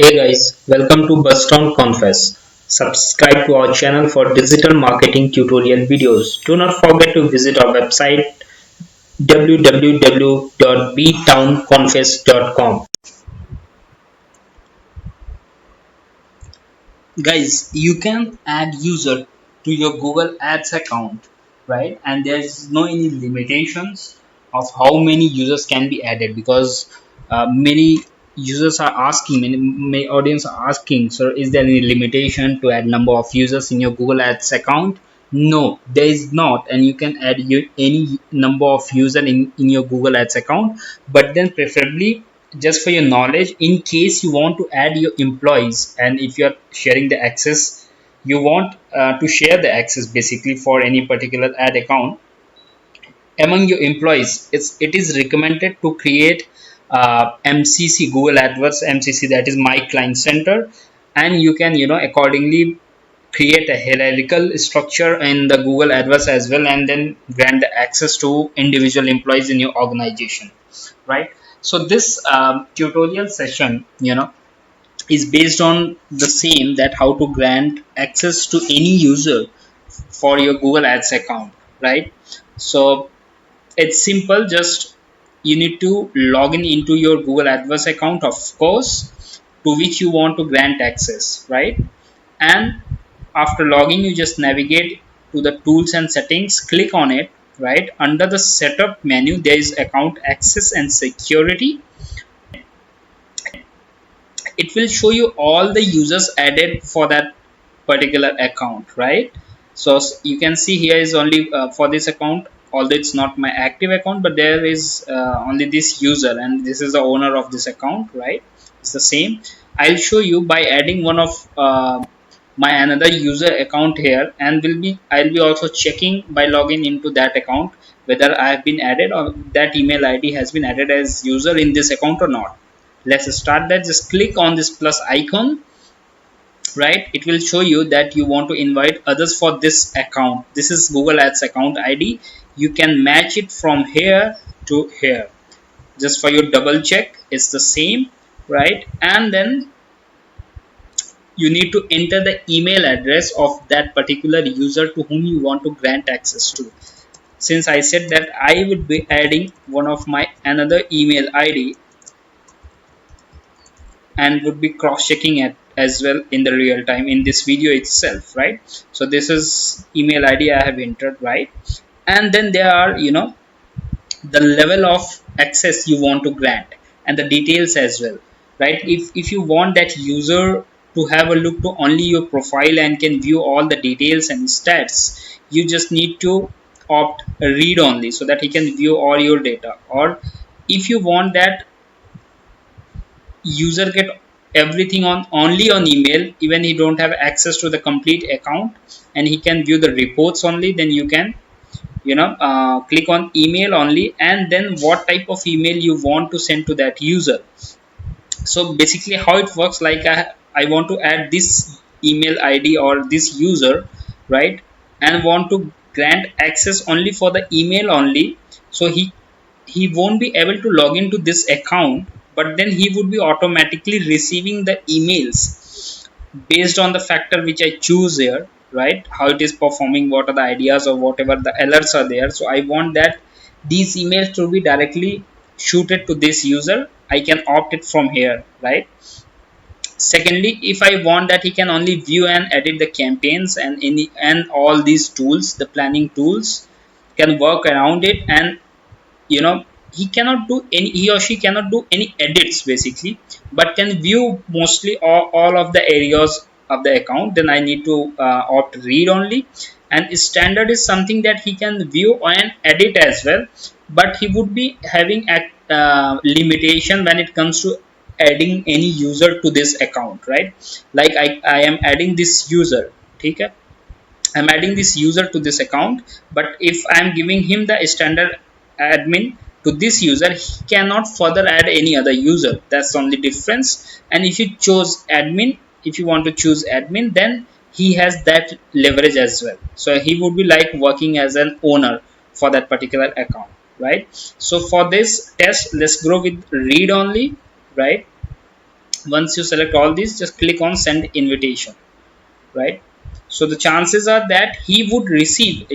Hey guys, welcome to Buzztown Confess. Subscribe to our channel for digital marketing tutorial videos. Do not forget to visit our website www.btownconfess.com. Guys, you can add user to your Google Ads account, right? And there's no any limitations of how many users can be added because many users are asking, many audience are asking, so is there any limitation to add number of users in your Google Ads account? No, there is not, and you can add any number of user in your Google Ads account, but then preferably, just for your knowledge, in case you want to add your employees, and if you are sharing the access, you want to share the access basically for any particular ad account among your employees, it is recommended to create MCC, Google Adwords MCC, that is my client center, and you can accordingly create a hierarchical structure in the Google Adwords as well, and then grant the access to individual employees in your organization, right? So this tutorial session is based on the same, that how to grant access to any user for your Google Ads account, right? So it's simple, just you need to log in into your Google Adwords account, of course, to which you want to grant access, right? And after logging, you just navigate to the tools and settings, click on it, right? Under the setup menu, there is account access and security. It will show you all the users added for that particular account, right? So you can see here is only for this account, although it's not my active account, but there is only this user, and this is the owner of this account, right? It's the same. I'll show you by adding one of my another user account here, and I'll be also checking by logging into that account whether I have been added or that email ID has been added as user in this account or not. Let's start that. Just click on this plus icon, right? It will show you that you want to invite others for this account. This is Google Ads account ID. You can match it from here to here. Just for your double check, it's the same, right? And then you need to enter the email address of that particular user to whom you want to grant access to. Since I said that I would be adding one of my another email ID, and would be cross-checking it as well in the real time in this video itself, right? So this is email ID I have entered, right? And then there are the level of access you want to grant and the details as well, right? If you want that user to have a look to only your profile and can view all the details and stats, you just need to opt read only so that he can view all your data. Or if you want that user get everything on only on email, even he don't have access to the complete account and he can view the reports only, then you can click on email only, and then what type of email you want to send to that user. So basically how it works, like I want to add this email ID or this user, right, and want to grant access only for the email only. So he won't be able to log into this account, but then he would be automatically receiving the emails based on the factor which I choose here, right? How it is performing, what are the ideas or whatever the alerts are there. So I want that these emails to be directly shooted to this user. I can opt it from here, right? Secondly, if I want that he can only view and edit the campaigns and any and all these tools, the planning tools can work around it, and he cannot do any, he or she cannot do any edits basically, but can view mostly all of the areas of the account, then I need to opt read only. And standard is something that he can view and edit as well, but he would be having a limitation when it comes to adding any user to this account, right? Like I am adding this user, okay? I'm adding this user to this account, but if I'm giving him the standard admin to this user, he cannot further add any other user. That's the only difference. And if you choose admin, if you want to choose admin, then he has that leverage as well. So he would be like working as an owner for that particular account, right? So for this test, let's go with read only, right? Once you select all these, just click on send invitation, right? So the chances are that he would receive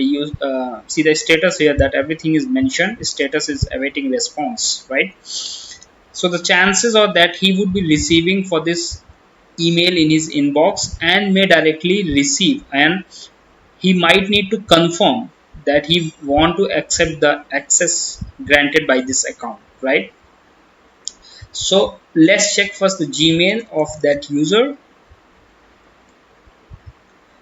see the status here that everything is mentioned, status is awaiting response, right? So the chances are that he would be receiving for this email in his inbox and may directly receive, and he might need to confirm that he want to accept the access granted by this account, right? So let's check first the Gmail of that user.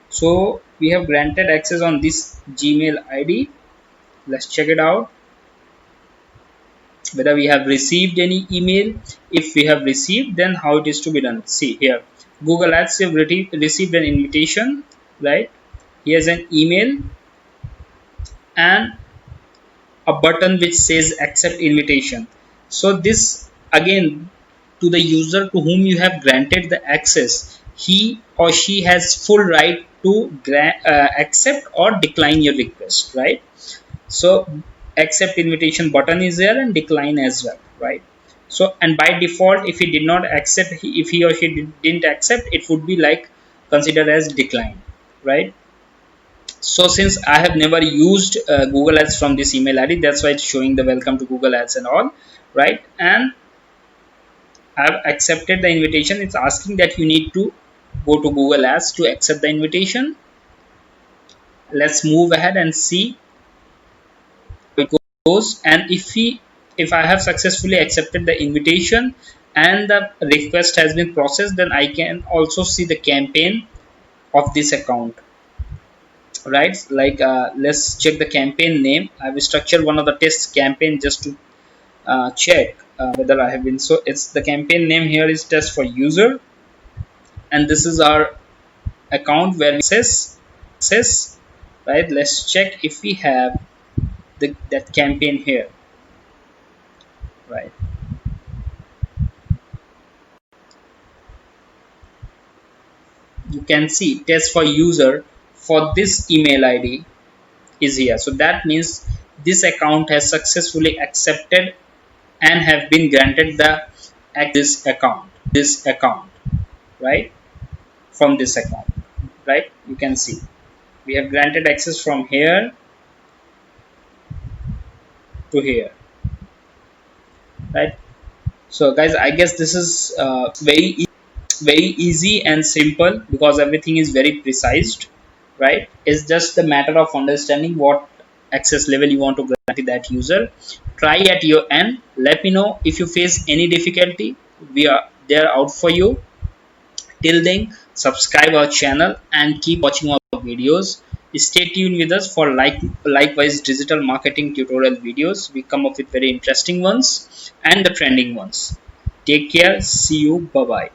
So we have granted access on this Gmail ID. Let's check it out whether we have received any email. If we have received, then how it is to be done. See here, Google Ads have received an invitation, right? Here's an email and a button which says accept invitation. So this again, to the user to whom you have granted the access, he or she has full right to accept or decline your request, right? So accept invitation button is there and decline as well, right? So and by default, if he did not accept, if he or she didn't accept, it would be like considered as decline, right? So since I have never used Google Ads from this email ID, that's why it's showing the welcome to Google Ads and all, right? And I've accepted the invitation. It's asking that you need to go to Google Ads to accept the invitation. Let's move ahead and see how it goes. And if I have successfully accepted the invitation and the request has been processed, then I can also see the campaign of this account, right? Like let's check the campaign name. I will structure one of the test campaign just to check whether I have been. So it's the campaign name here is test for user, and this is our account where we access, right? Let's check if we have that campaign here, right? You can see test for user for this email ID is here. So that means this account has successfully accepted and have been granted the this account, right? From this account, right? You can see we have granted access from here to here, right? So guys, I guess this is very easy and simple because everything is very precise, right? It's just the matter of understanding what access level you want to grant to that user. Try at your end, let me know if you face any difficulty. We are there out for you. Till then, subscribe our channel and keep watching our videos. Stay tuned with us for likewise digital marketing tutorial videos. We come up with very interesting ones and the trending ones. Take care. See you. Bye bye.